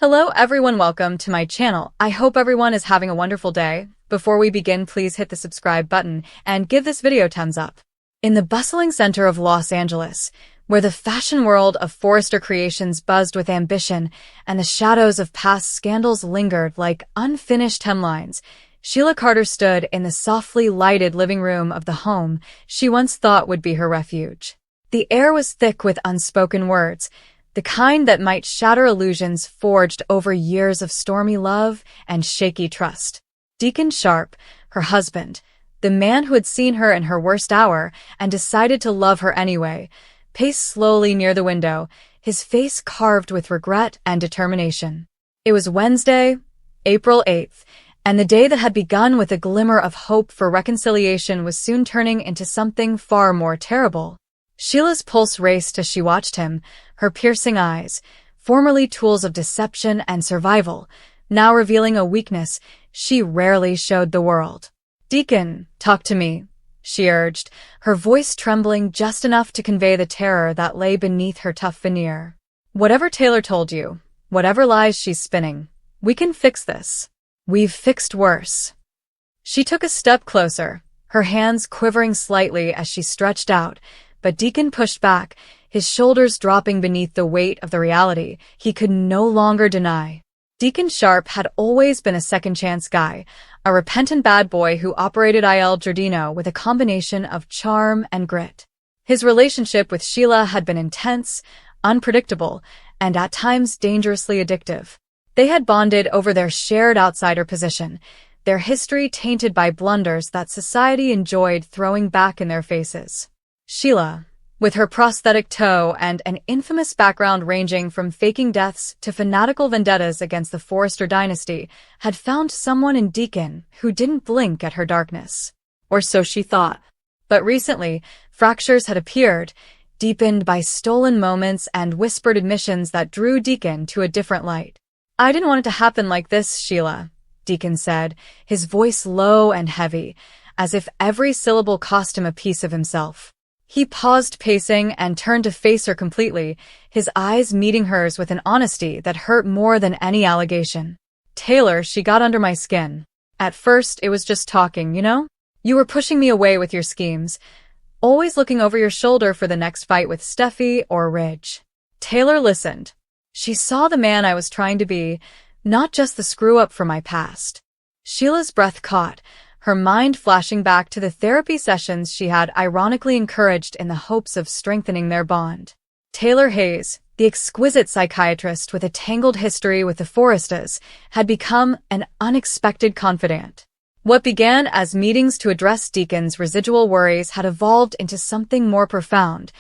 Hello everyone, welcome to my channel. I hope everyone is having a wonderful day. Before we begin, please hit the subscribe button and give this video a thumbs up. In the bustling center of Los Angeles, where the fashion world of Forrester Creations buzzed with ambition and the shadows of past scandals lingered like unfinished hemlines, Sheila Carter stood in the softly lighted living room of the home she once thought would be her refuge. The air was thick with unspoken words, the kind that might shatter illusions forged over years of stormy love and shaky trust. Deacon Sharp, her husband, the man who had seen her in her worst hour and decided to love her anyway, paced slowly near the window, his face carved with regret and determination. It was Wednesday, April 8th, and the day that had begun with a glimmer of hope for reconciliation was soon turning into something far more terrible. Sheila's pulse raced as she watched him, her piercing eyes, formerly tools of deception and survival, now revealing a weakness she rarely showed the world. "Deacon, talk to me," she urged, her voice trembling just enough to convey the terror that lay beneath her tough veneer. "Whatever Taylor told you, whatever lies she's spinning, we can fix this. We've fixed worse." She took a step closer, her hands quivering slightly as she stretched out, but Deacon pushed back, his shoulders dropping beneath the weight of the reality he could no longer deny. Deacon Sharp had always been a second-chance guy, a repentant bad boy who operated Il Giardino with a combination of charm and grit. His relationship with Sheila had been intense, unpredictable, and at times dangerously addictive. They had bonded over their shared outsider position, their history tainted by blunders that society enjoyed throwing back in their faces. Sheila, with her prosthetic toe and an infamous background ranging from faking deaths to fanatical vendettas against the Forrester dynasty, had found someone in Deacon who didn't blink at her darkness. Or so she thought. But recently, fractures had appeared, deepened by stolen moments and whispered admissions that drew Deacon to a different light. "I didn't want it to happen like this, Sheila," Deacon said, his voice low and heavy, as if every syllable cost him a piece of himself. He paused pacing and turned to face her completely, his eyes meeting hers with an honesty that hurt more than any allegation. "Taylor, she got under my skin. At first, it was just talking, you know? You were pushing me away with your schemes, always looking over your shoulder for the next fight with Steffi or Ridge. Taylor listened. She saw the man I was trying to be, not just the screw-up from my past." Sheila's breath caught, her mind flashing back to the therapy sessions she had ironically encouraged in the hopes of strengthening their bond. Taylor Hayes, the exquisite psychiatrist with a tangled history with the Forrestas, had become an unexpected confidant. What began as meetings to address Deacon's residual worries had evolved into something more profound,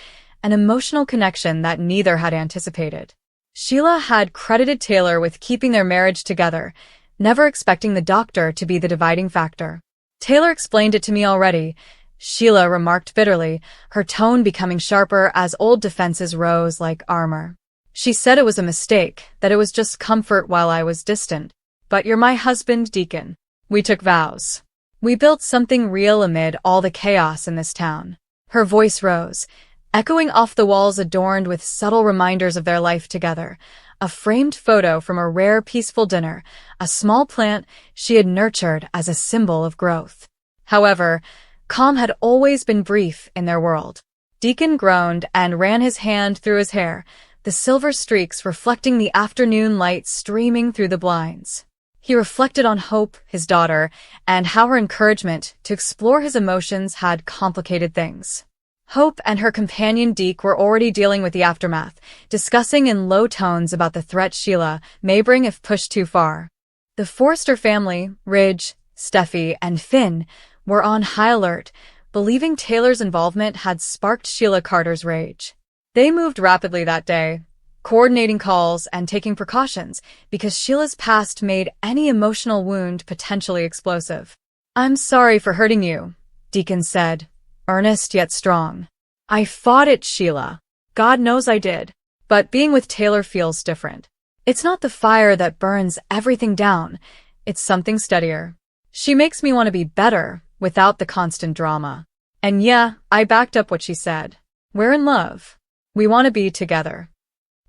an emotional connection that neither had anticipated. Sheila had credited Taylor with keeping their marriage together, never expecting the doctor to be the dividing factor. "Taylor explained it to me already," Sheila remarked bitterly, her tone becoming sharper as old defenses rose like armor. "She said it was a mistake, that it was just comfort while I was distant. But you're my husband, Deacon. We took vows. We built something real amid all the chaos in this town." Her voice rose, echoing off the walls adorned with subtle reminders of their life together. A framed photo from a rare peaceful dinner, a small plant she had nurtured as a symbol of growth. However, calm had always been brief in their world. Deacon groaned and ran his hand through his hair, the silver streaks reflecting the afternoon light streaming through the blinds. He reflected on Hope, his daughter, and how her encouragement to explore his emotions had complicated things. Hope and her companion Deke were already dealing with the aftermath, discussing in low tones about the threat Sheila may bring if pushed too far. The Forrester family, Ridge, Steffi, and Finn, were on high alert, believing Taylor's involvement had sparked Sheila Carter's rage. They moved rapidly that day, coordinating calls and taking precautions, because Sheila's past made any emotional wound potentially explosive. "I'm sorry for hurting you," Deacon said, earnest yet strong. "I fought it, Sheila. God knows I did. But being with Taylor feels different. It's not the fire that burns everything down. It's something steadier. She makes me want to be better, without the constant drama." And yeah, I backed up what she said. "We're in love. We want to be together."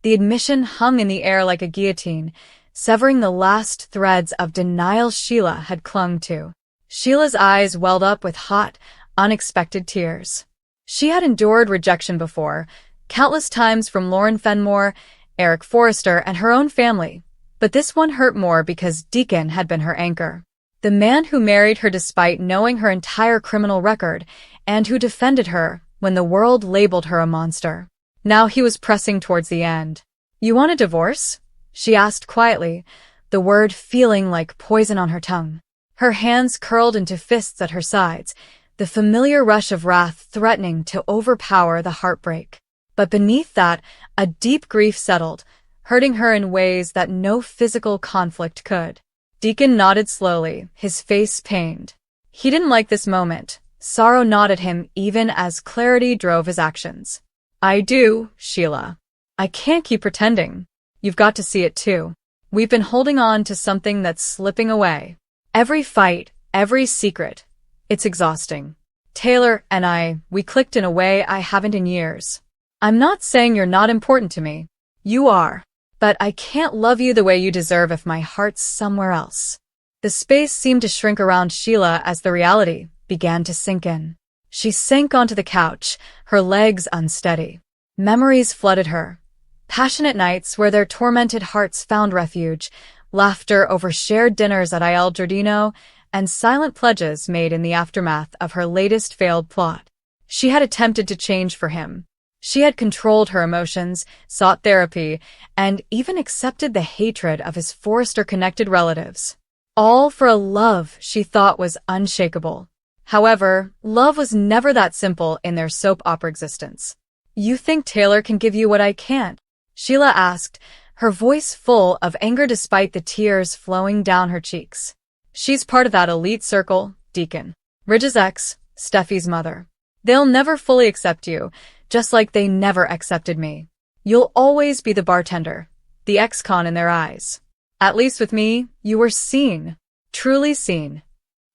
The admission hung in the air like a guillotine, severing the last threads of denial Sheila had clung to. Sheila's eyes welled up with hot, unexpected tears. She had endured rejection before, countless times from Lauren Fenmore, Eric Forrester, and her own family, but this one hurt more because Deacon had been her anchor. The man who married her despite knowing her entire criminal record, and who defended her when the world labeled her a monster. Now he was pressing towards the end. "You want a divorce?" she asked quietly, the word feeling like poison on her tongue. Her hands curled into fists at her sides, the familiar rush of wrath threatening to overpower the heartbreak. But beneath that, a deep grief settled, hurting her in ways that no physical conflict could. Deacon nodded slowly, his face pained. He didn't like this moment. Sorrow gnawed at him even as clarity drove his actions. "I do, Sheila. I can't keep pretending. You've got to see it too. We've been holding on to something that's slipping away. Every fight, every secret. It's exhausting. Taylor and we clicked in a way I haven't in years. I'm not saying you're not important to me. You are. But I can't love you the way you deserve if my heart's somewhere else." The space seemed to shrink around Sheila as the reality began to sink in. She sank onto the couch, her legs unsteady. Memories flooded her. Passionate nights where their tormented hearts found refuge, laughter over shared dinners at Il Giardino, and silent pledges made in the aftermath of her latest failed plot. She had attempted to change for him. She had controlled her emotions, sought therapy, and even accepted the hatred of his Forrester-connected relatives. All for a love she thought was unshakable. However, love was never that simple in their soap opera existence. "You think Taylor can give you what I can't?" Sheila asked, her voice full of anger despite the tears flowing down her cheeks. "She's part of that elite circle, Deacon. Ridge's ex, Steffi's mother. They'll never fully accept you, just like they never accepted me. You'll always be the bartender, the ex-con in their eyes. At least with me, you were seen. Truly seen."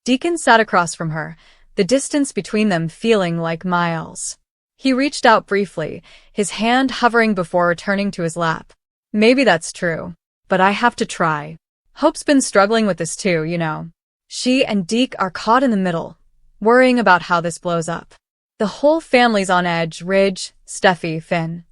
Deacon sat across from her, the distance between them feeling like miles. He reached out briefly, his hand hovering before returning to his lap. "Maybe that's true, but I have to try. Hope's been struggling with this too, you know. She and Deke are caught in the middle, worrying about how this blows up. The whole family's on edge, Ridge, Steffi, Finn.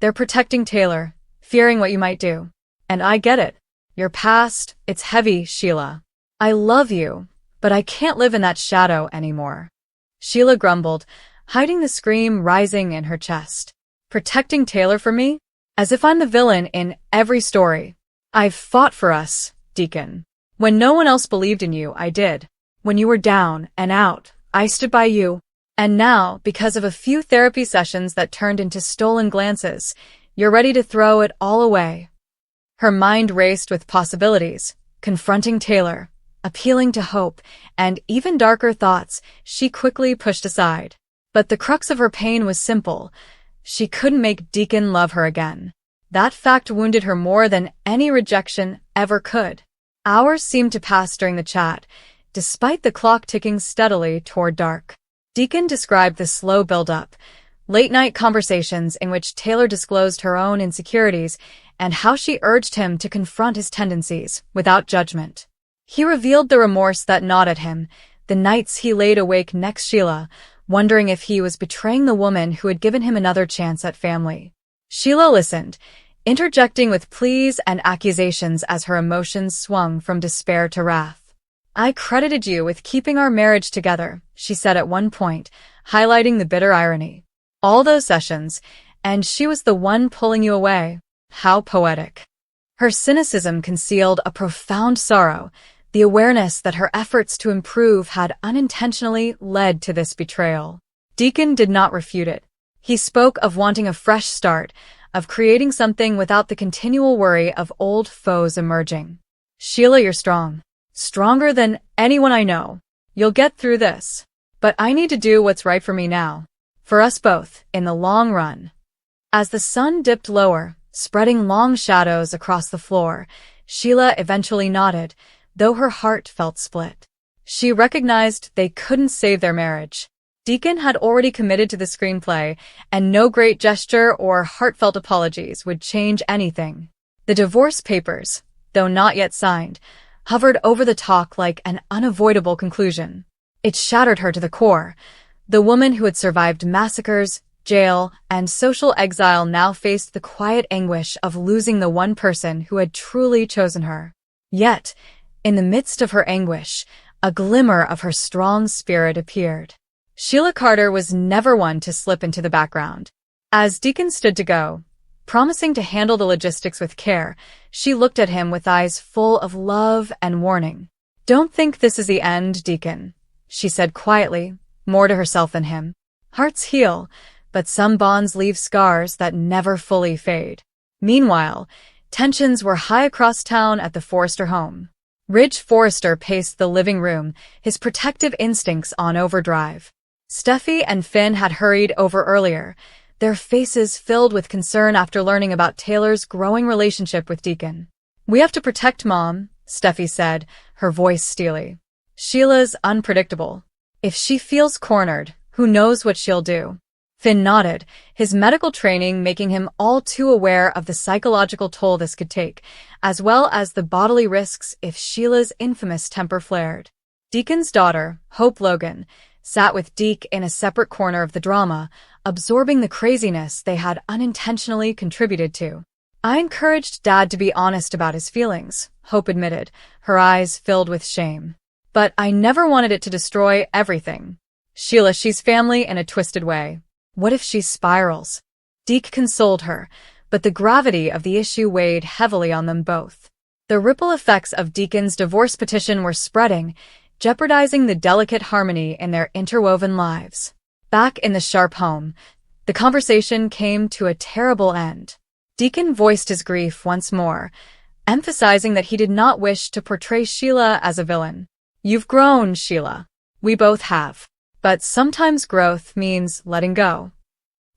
They're protecting Taylor, fearing what you might do. And I get it. Your past, it's heavy, Sheila. I love you, but I can't live in that shadow anymore." Sheila grumbled, hiding the scream rising in her chest. "Protecting Taylor from me? As if I'm the villain in every story. I've fought for us, Deacon. When no one else believed in you, I did. When you were down and out, I stood by you. And now, because of a few therapy sessions that turned into stolen glances, you're ready to throw it all away." Her mind raced with possibilities, confronting Taylor, appealing to hope, and even darker thoughts she quickly pushed aside. But the crux of her pain was simple. She couldn't make Deacon love her again. That fact wounded her more than any rejection ever could. Hours seemed to pass during the chat, despite the clock ticking steadily toward dark. Deacon described the slow build-up, late-night conversations in which Taylor disclosed her own insecurities and how she urged him to confront his tendencies without judgment. He revealed the remorse that gnawed at him, the nights he laid awake next Sheila, wondering if he was betraying the woman who had given him another chance at family. Sheila listened, interjecting with pleas and accusations as her emotions swung from despair to wrath. "I credited you with keeping our marriage together," she said at one point, highlighting the bitter irony. "All those sessions, and she was the one pulling you away. How poetic." Her cynicism concealed a profound sorrow, the awareness that her efforts to improve had unintentionally led to this betrayal. Deacon did not refute it. He spoke of wanting a fresh start, of creating something without the continual worry of old foes emerging. "Sheila, you're strong. Stronger than anyone I know. You'll get through this. But I need to do what's right for me now. For us both, in the long run." As the sun dipped lower, spreading long shadows across the floor, Sheila eventually nodded, though her heart felt split. She recognized they couldn't save their marriage. Deacon had already committed to the screenplay, and no great gesture or heartfelt apologies would change anything. The divorce papers, though not yet signed, hovered over the talk like an unavoidable conclusion. It shattered her to the core. The woman who had survived massacres, jail, and social exile now faced the quiet anguish of losing the one person who had truly chosen her. Yet, in the midst of her anguish, a glimmer of her strong spirit appeared. Sheila Carter was never one to slip into the background. As Deacon stood to go, promising to handle the logistics with care, she looked at him with eyes full of love and warning. "Don't think this is the end, Deacon," she said quietly, more to herself than him. "Hearts heal, but some bonds leave scars that never fully fade." Meanwhile, tensions were high across town at the Forrester home. Ridge Forrester paced the living room, his protective instincts on overdrive. Steffi and Finn had hurried over earlier, their faces filled with concern after learning about Taylor's growing relationship with Deacon. "We have to protect Mom," Steffi said, her voice steely. "Sheila's unpredictable. If she feels cornered, who knows what she'll do?" Finn nodded, his medical training making him all too aware of the psychological toll this could take, as well as the bodily risks if Sheila's infamous temper flared. Deacon's daughter, Hope Logan, sat with Deke in a separate corner of the drama, absorbing the craziness they had unintentionally contributed to. "I encouraged Dad to be honest about his feelings," Hope admitted, her eyes filled with shame. "But I never wanted it to destroy everything. Sheila, she's family in a twisted way. What if she spirals?" Deke consoled her, but the gravity of the issue weighed heavily on them both. The ripple effects of Deacon's divorce petition were spreading, jeopardizing the delicate harmony in their interwoven lives. Back in the Sharp home, the conversation came to a terrible end. Deacon voiced his grief once more, emphasizing that he did not wish to portray Sheila as a villain. "You've grown, Sheila. We both have. But sometimes growth means letting go."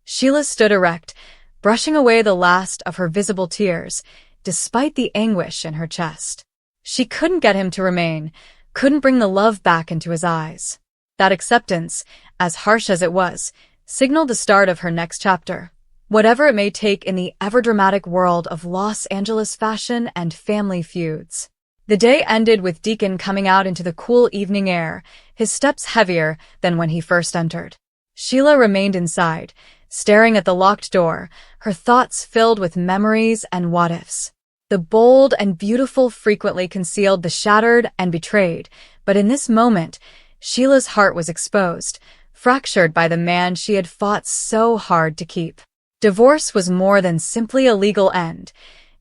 Sheila stood erect, brushing away the last of her visible tears, despite the anguish in her chest. She couldn't get him to remain, couldn't bring the love back into his eyes. That acceptance, as harsh as it was, signaled the start of her next chapter, whatever it may take in the ever-dramatic world of Los Angeles fashion and family feuds. The day ended with Deacon coming out into the cool evening air, his steps heavier than when he first entered. Sheila remained inside, staring at the locked door, her thoughts filled with memories and what-ifs. The bold and beautiful frequently concealed the shattered and betrayed, but in this moment, Sheila's heart was exposed, fractured by the man she had fought so hard to keep. Divorce was more than simply a legal end.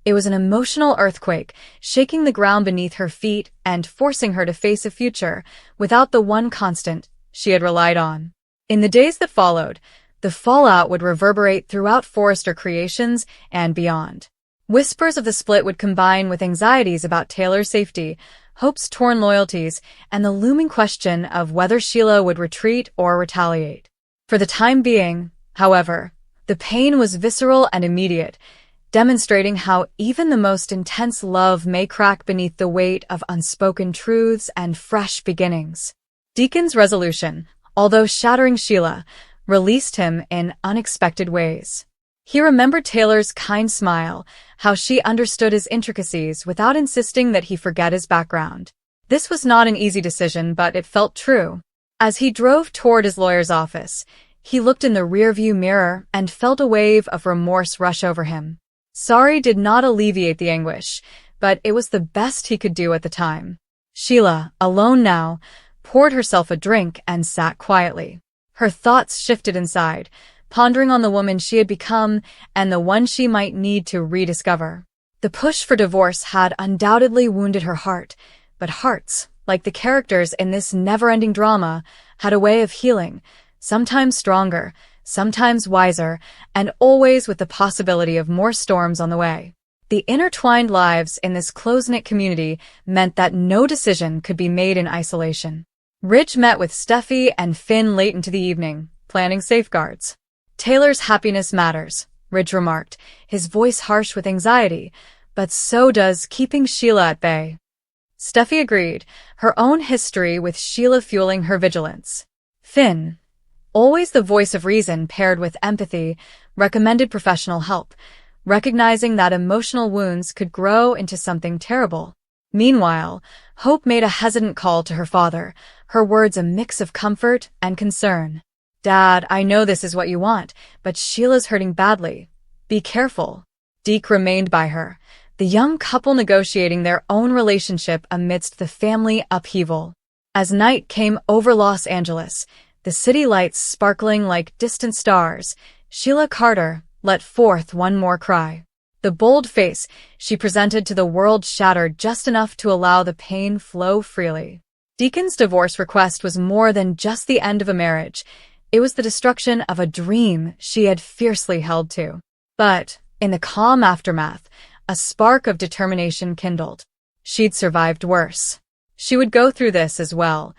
It was an emotional earthquake, shaking the ground beneath her feet and forcing her to face a future without the one constant she had relied on. In the days that followed, the fallout would reverberate throughout Forrester Creations and beyond. Whispers of the split would combine with anxieties about Taylor's safety, Hope's torn loyalties, and the looming question of whether Sheila would retreat or retaliate. For the time being, however, the pain was visceral and immediate, demonstrating how even the most intense love may crack beneath the weight of unspoken truths and fresh beginnings. Deacon's resolution, although shattering Sheila, released him in unexpected ways. He remembered Taylor's kind smile, how she understood his intricacies without insisting that he forget his background. This was not an easy decision, but it felt true. As he drove toward his lawyer's office, he looked in the rearview mirror and felt a wave of remorse rush over him. Sorry did not alleviate the anguish, but it was the best he could do at the time. Sheila, alone now, poured herself a drink and sat quietly. Her thoughts shifted inside, pondering on the woman she had become and the one she might need to rediscover. The push for divorce had undoubtedly wounded her heart, but hearts, like the characters in this never-ending drama, had a way of healing, sometimes stronger, sometimes wiser, and always with the possibility of more storms on the way. The intertwined lives in this close-knit community meant that no decision could be made in isolation. Ridge met with Steffi and Finn late into the evening, planning safeguards. "Taylor's happiness matters," Ridge remarked, his voice harsh with anxiety, "but so does keeping Sheila at bay." Steffi agreed, her own history with Sheila fueling her vigilance. Finn, always the voice of reason paired with empathy, recommended professional help, recognizing that emotional wounds could grow into something terrible. Meanwhile, Hope made a hesitant call to her father, her words a mix of comfort and concern. "Dad, I know this is what you want, but Sheila's hurting badly. Be careful." Deke remained by her, the young couple negotiating their own relationship amidst the family upheaval. As night came over Los Angeles, the city lights sparkling like distant stars, Sheila Carter let forth one more cry. The bold face she presented to the world shattered just enough to allow the pain flow freely. Deacon's divorce request was more than just the end of a marriage. It was the destruction of a dream she had fiercely held to. But, in the calm aftermath, a spark of determination kindled. She'd survived worse. She would go through this as well,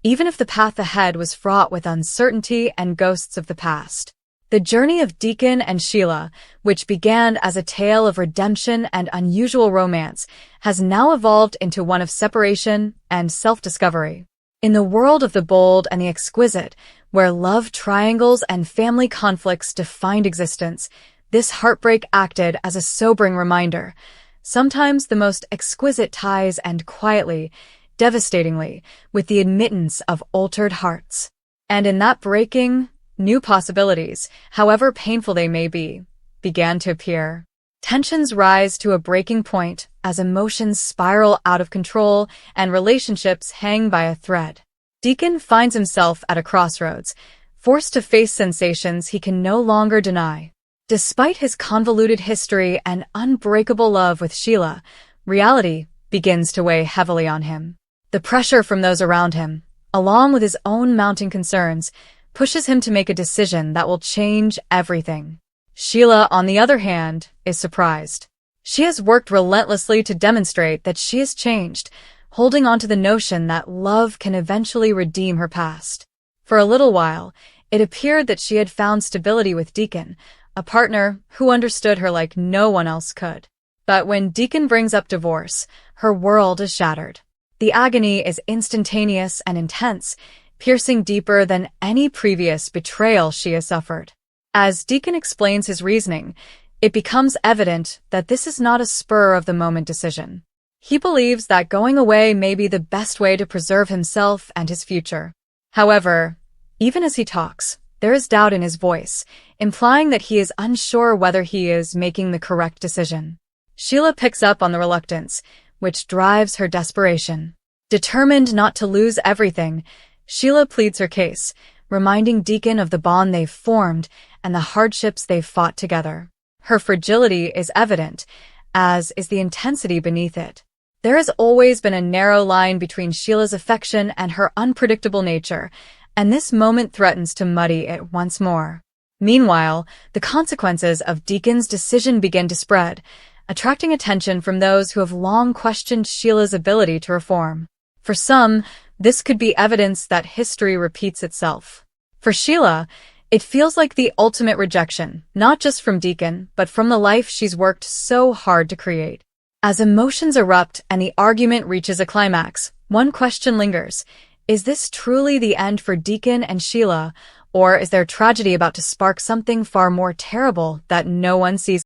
even if the path ahead was fraught with uncertainty and ghosts of the past. The journey of Deacon and Sheila, which began as a tale of redemption and unusual romance, has now evolved into one of separation and self-discovery. In the world of the bold and the exquisite, where love triangles and family conflicts defined existence, this heartbreak acted as a sobering reminder. Sometimes the most exquisite ties end quietly, devastatingly, with the admittance of altered hearts. And in that breaking, new possibilities, however painful they may be, began to appear. Tensions rise to a breaking point as emotions spiral out of control and relationships hang by a thread. Deacon finds himself at a crossroads, forced to face sensations he can no longer deny. Despite his convoluted history and unbreakable love with Sheila, reality begins to weigh heavily on him. The pressure from those around him, along with his own mounting concerns, pushes him to make a decision that will change everything. Sheila, on the other hand, is surprised. She has worked relentlessly to demonstrate that she has changed, holding on to the notion that love can eventually redeem her past. For a little while, it appeared that she had found stability with Deacon, a partner who understood her like no one else could. But when Deacon brings up divorce, her world is shattered. The agony is instantaneous and intense, piercing deeper than any previous betrayal she has suffered. As Deacon explains his reasoning, it becomes evident that this is not a spur-of-the-moment decision. He believes that going away may be the best way to preserve himself and his future. However, even as he talks, there is doubt in his voice, implying that he is unsure whether he is making the correct decision. Sheila picks up on the reluctance, which drives her desperation. Determined not to lose everything, Sheila pleads her case, reminding Deacon of the bond they've formed and the hardships they've fought together. Her fragility is evident, as is the intensity beneath it. There has always been a narrow line between Sheila's affection and her unpredictable nature, and this moment threatens to muddy it once more. Meanwhile, the consequences of Deacon's decision begin to spread, attracting attention from those who have long questioned Sheila's ability to reform. For some, this could be evidence that history repeats itself. For Sheila, it feels like the ultimate rejection, not just from Deacon, but from the life she's worked so hard to create. As emotions erupt and the argument reaches a climax, one question lingers. Is this truly the end for Deacon and Sheila, or is their tragedy about to spark something far more terrible that no one sees?